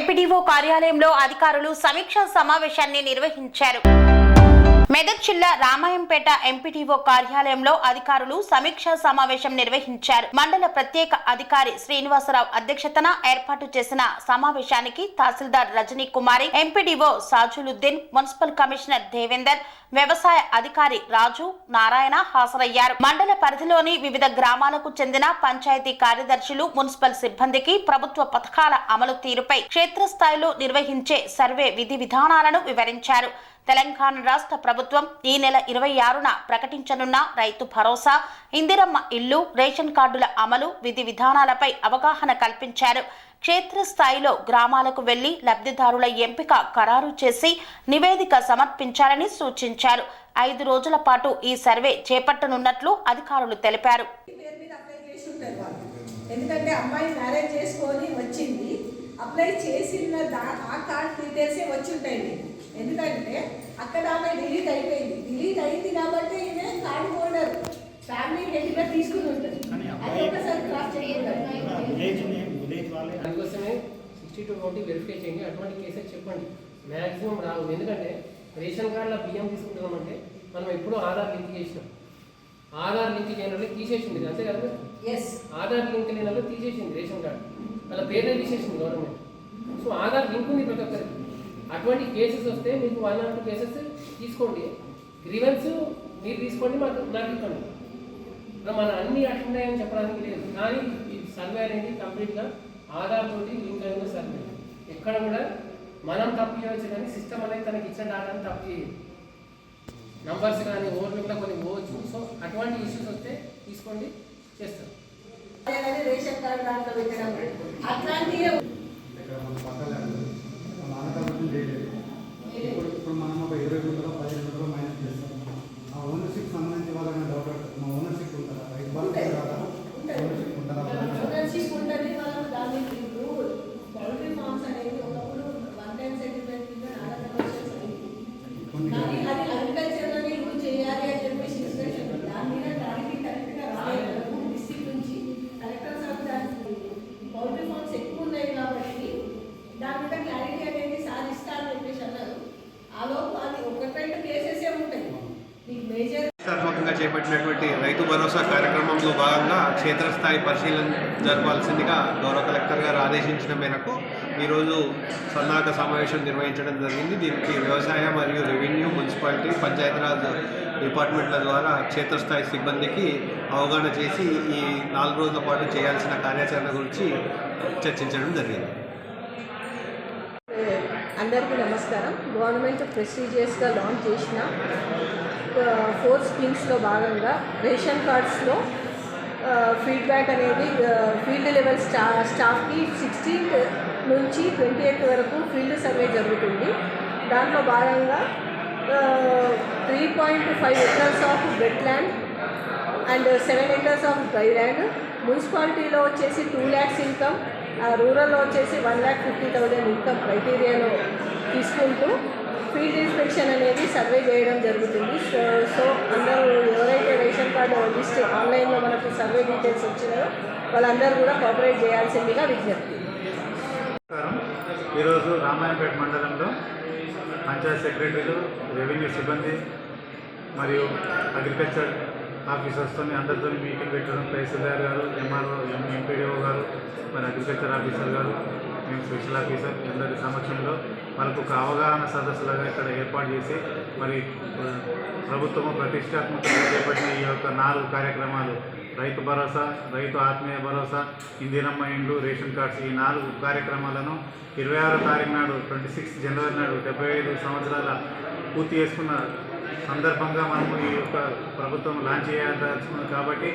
MPDO కార్యాలయంలో అధికారులు సమీక్షా సమావేశాన్ని నిర్వహించారు. మెదక్ జిల్లా రామాయంపేట ఎంపీడీఓ కార్యాలయంలో అధికారులు సమీక్షా సమావేశం నిర్వహించారు. మండల ప్రత్యేక అధికారి శ్రీనివాసరావు అధ్యక్షతన ఏర్పాటు చేసిన సమావేశానికి తహసీల్దార్ రజనీ కుమారి, ఎంపీడీఓ సాజులుద్దీన్, మున్సిపల్ కమిషనర్ దేవేందర్, వ్యవసాయ అధికారి రాజు, నారాయణ హాజరయ్యారు. మండల పరిధిలోని వివిధ గ్రామాలకు చెందిన పంచాయతీ కార్యదర్శులు, మున్సిపల్ సిబ్బందికి ప్రభుత్వ పథకాల అమలు తీరుపై క్షేత్రస్థాయిలో నిర్వహించే సర్వే విధి విధానాలను వివరించారు. తెలంగాణ రాష్ట్ర ప్రభుత్వం ఈ నెల 26న ప్రకటించనున్న రైతు భరోసా, ఇందిరమ్మ ఇల్లు, రేషన్ కార్డుల అమలు విధి విధానాలపై అవగాహన కల్పించారు. క్షేత్రస్థాయిలో గ్రామాలకు వెళ్లి లబ్ధిదారుల ఎంపిక ఖరారు చేసి నివేదిక సమర్పించాలని సూచించారు. 5 రోజుల పాటు ఈ సర్వే చేపట్టనున్నట్లు అధికారులు తెలిపారు. ఎందుకంటే అమ్మాయి మ్యారేజ్ చేసుకొని వచ్చింది, అప్లై చేసిన ఆ కార్డ్ డీటెయిల్సే వచ్చి ఉంటాయి. ఎందుకంటే అక్కడ ఆమె డిలీట్ అయింది కాబట్టి ఈమె కార్డు హోల్డర్ ఫ్యామిలీ హెల్త్గా తీసుకుని ఉంటుంది. అది ఒకసారి క్రాస్ చేయాలి. అందుకోసమే 60-40 వెరిఫై చేయండి. అటువంటి కేసెస్ చెప్పండి, మ్యాక్సిమం రావు. ఎందుకంటే రేషన్ కార్డులో బియ్యం తీసుకుంటున్నామంటే మనం ఎప్పుడూ ఆధార్ లింక్ చేసినాం. ఆధార్ లింక్ చేయని వాళ్ళు తీసేసింది, అంతే కదా? ఆధార్ లింక్ లేని వాళ్ళు తీసేసింది రేషన్ కార్డు, వాళ్ళ పేర్లే తీసేసింది గవర్నమెంట్. సో ఆధార్ లింక్ ఉంది ప్రతి ఒక్కరికి. అటువంటి కేసెస్ వస్తే మీకు 1 or 2 కేసెస్ తీసుకోండి, గ్రీవెన్స్ మీరు తీసుకోండి, నాకు ఇవ్వండి. మన అన్ని అట్లున్నాయని చెప్పడానికి లేదు. కానీ ఈ సర్వే అనేది కంప్లీట్గా ఆధార్ తోటి లింక్ అయిన సర్వే. ఎక్కడ కూడా మనం తప్పు చేయవచ్చు, కానీ సిస్టమ్ అనేది తనకి ఇచ్చిన డాటాని తప్పు చేయదు. నంబర్స్ కానీ ఓట్లు కూడా కొన్ని పోవచ్చు. సో అటువంటి ఇష్యూస్ వస్తే తీసుకోండి, చేస్తాం. రేషన్ కార్డు దాంట్లో పెట్టడం అట్లాంటి ఇప్పుడు మనం ఒక 20 గుంటలో 15 గుంటలో మైనస్ చేస్తాం. ఆ ఓనర్షిప్ సంబంధించి వాళ్ళకి డౌట్ మా ఓనర్షిప్ ఉంటుందా, రైతు భరోసా ఓనర్షిప్ ఉంటుందా? ఓనర్షిప్ ఉంటుంది. వాళ్ళు దాన్ని పౌల్ట్రీ ఫార్మ్స్ అనేది ఒకప్పుడు 1 టైం సెటిల్మెంట్ కింద కానీ అది అగ్రికల్చర్లోనే యూజ్ చేయాలి అని చెప్పేసి డిస్కషన్. దాని మీద క్లారిటీ కరెక్ట్గా రాలేదు డిస్ట్రిక్ట్ నుంచి. కలెక్టర్ సార్ దానికి పౌల్ట్రీ ఫార్మ్స్ ఎక్కువ ఉన్నాయి కాబట్టి దాని మీద క్లారిటీ అనేది సాధిస్తారని చెప్పేసి అన్నారు. ఆలోపు అది 1-2 కేసెసే ఉంటాయి. మీకు మేజర్ ప్రతిష్టాత్మకంగా చేపట్టినటువంటి రైతు భరోసా కార్యక్రమంలో భాగంగా క్షేత్రస్థాయి పరిశీలన జరపాల్సిందిగా గౌరవ కలెక్టర్ గారు ఆదేశించిన మేరకు ఈరోజు సన్నాహక సమావేశం నిర్వహించడం జరిగింది. దీనికి వ్యవసాయ మరియు రెవెన్యూ, మున్సిపాలిటీ, పంచాయతీరాజ్ డిపార్ట్మెంట్ల ద్వారా క్షేత్రస్థాయి సిబ్బందికి అవగాహన చేసి ఈ 4 రోజుల పాటు చేయాల్సిన కార్యాచరణ గురించి చర్చించడం జరిగింది. అందరికీ నమస్కారం. గవర్నమెంట్ ప్రెస్టీజియస్గా లాంచ్ చేసిన 4 స్కీమ్స్లో భాగంగా రేషన్ కార్డ్స్లో ఫీడ్బ్యాక్ అనేది ఫీల్డ్ లెవెల్ స్టాఫ్కి 16th నుంచి 28th వరకు ఫీల్డ్ సర్వే జరుగుతుంది. దాంట్లో భాగంగా 3.5 acres of wet land and 7 acres of dry land, మున్సిపాలిటీలో వచ్చేసి 2 lakhs ఇన్కమ్, రూరల్లో వచ్చేసి 1,50,000 ఇన్కమ్ క్రైటీరియాలో తీసుకుంటూ ఫీల్డ్ ఇన్స్పెక్షన్ అనేది సర్వే చేయడం జరుగుతుంది. సో అందరూ ఎవరైతే రేషన్ కార్డు లిస్ట్ ఆన్లైన్లో మనకు సర్వే డీటెయిల్స్ వచ్చినాయో వాళ్ళందరూ కూడా కోఆపరేట్ చేయాల్సిందిగా విజ్ఞప్తి. ఈరోజు రామాయంపేట మండలంలో పంచాయత్ సెక్రటరీలు, రెవెన్యూ సిబ్బంది మరియు అగ్రికల్చర్ ఆఫీసర్స్తో అందరితో మీటింగ్ పెట్టడం, తహసీల్దార్ గారు, ఎంఆర్ఓ, ఎంపీడీఓ గారు, మరి అగ్రికల్చర్ ఆఫీసర్ గారు, మేము స్పెషల్ ఆఫీసర్ అందరి సమక్షంలో మనకు ఒక అవగాహన సదస్సులాగా ఇక్కడ ఏర్పాటు చేసి మరి ప్రభుత్వము ప్రతిష్టాత్మకంగా చేపట్టిన ఈ యొక్క 4 కార్యక్రమాలు రైతు భరోసా, రైతు ఆత్మీయ భరోసా, ఇందిరమ్మ ఇండ్లు, రేషన్ కార్డ్స్, ఈ 4 కార్యక్రమాలను 26వ తారీఖు నాడు 26 జనవరి నాడు 75 సంవత్సరాల పూర్తి చేసుకున్న సందర్భంగా మనము ఈ యొక్క ప్రభుత్వం లాంచ్ చేయాల్సింది. కాబట్టి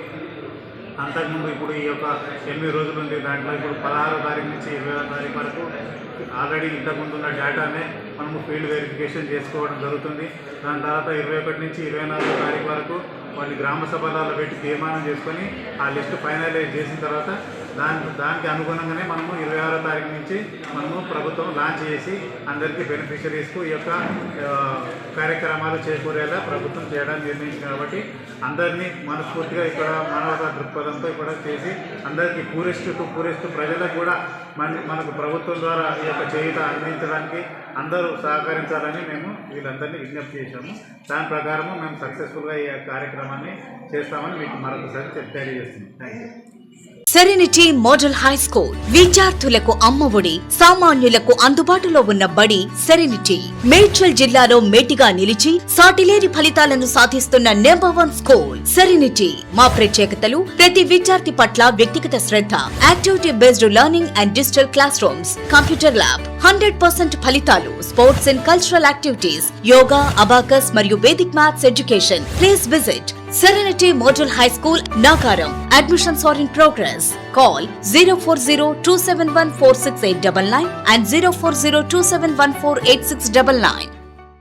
అంతకుముందు ఇప్పుడు ఈ యొక్క 8 రోజులు ఉంది. దాంట్లో ఇప్పుడు 16వ తారీఖు నుంచి 20వ తారీఖు వరకు ఆల్రెడీ ఇంతకుముందు ఉన్న డేటానే మనము ఫీల్డ్ వెరిఫికేషన్ చేసుకోవడం జరుగుతుంది. దాని తర్వాత 21 నుంచి 24వ తారీఖు వరకు వాళ్ళు గ్రామ సభలలో పెట్టి తీర్మానం చేసుకొని ఆ లిస్టు ఫైనలైజ్ చేసిన తర్వాత దానికి అనుగుణంగానే మనము 26వ తారీఖు నుంచి మనము ప్రభుత్వం లాంచ్ చేసి అందరికీ బెనిఫిషరీస్కు ఈ యొక్క కార్యక్రమాలు చేకూరేలా ప్రభుత్వం చేయడానికి నిర్ణయించింది కాబట్టి అందరినీ మనస్ఫూర్తిగా ఇక్కడ మానవతా దృక్పథంతో ఇక్కడ చేసి అందరికీ పూరెస్ట్ ప్రజలకు కూడా మనకు ప్రభుత్వం ద్వారా ఈ యొక్క చేయూత అందించడానికి అందరూ సహకరించాలని మేము వీళ్ళందరినీ విజ్ఞప్తి చేశాము. దాని ప్రకారము మేము సక్సెస్ఫుల్గా ఈ కార్యక్రమాన్ని చేస్తామని మీకు మరొకసారి తెలియజేస్తున్నాం. Thank you. Serenity model high school విద్యార్థులకు అమ్మఒడి, సామాన్యులకు అందుబాటులో ఉన్న బడి సెరెనిటీ. మేడ్చల్ జిల్లాలో మేటిగా నిలిచి సాటిలేని ఫలితాలను సాధిస్తున్న #1 స్కూల్ సెరెనిటీ. మా ప్రత్యేకతలు ప్రతి విద్యార్థి పట్ల వ్యక్తిగత శ్రద్ధ, activity based learning and digital classrooms, computer lab, 100% ఫలితాలు, sports and cultural activities, yoga, abacus మరియు Vedic maths education. Please visit Serenity Model High School, Nagaram. Admissions are in progress. Call 040-271-46899 and 040-271-48699.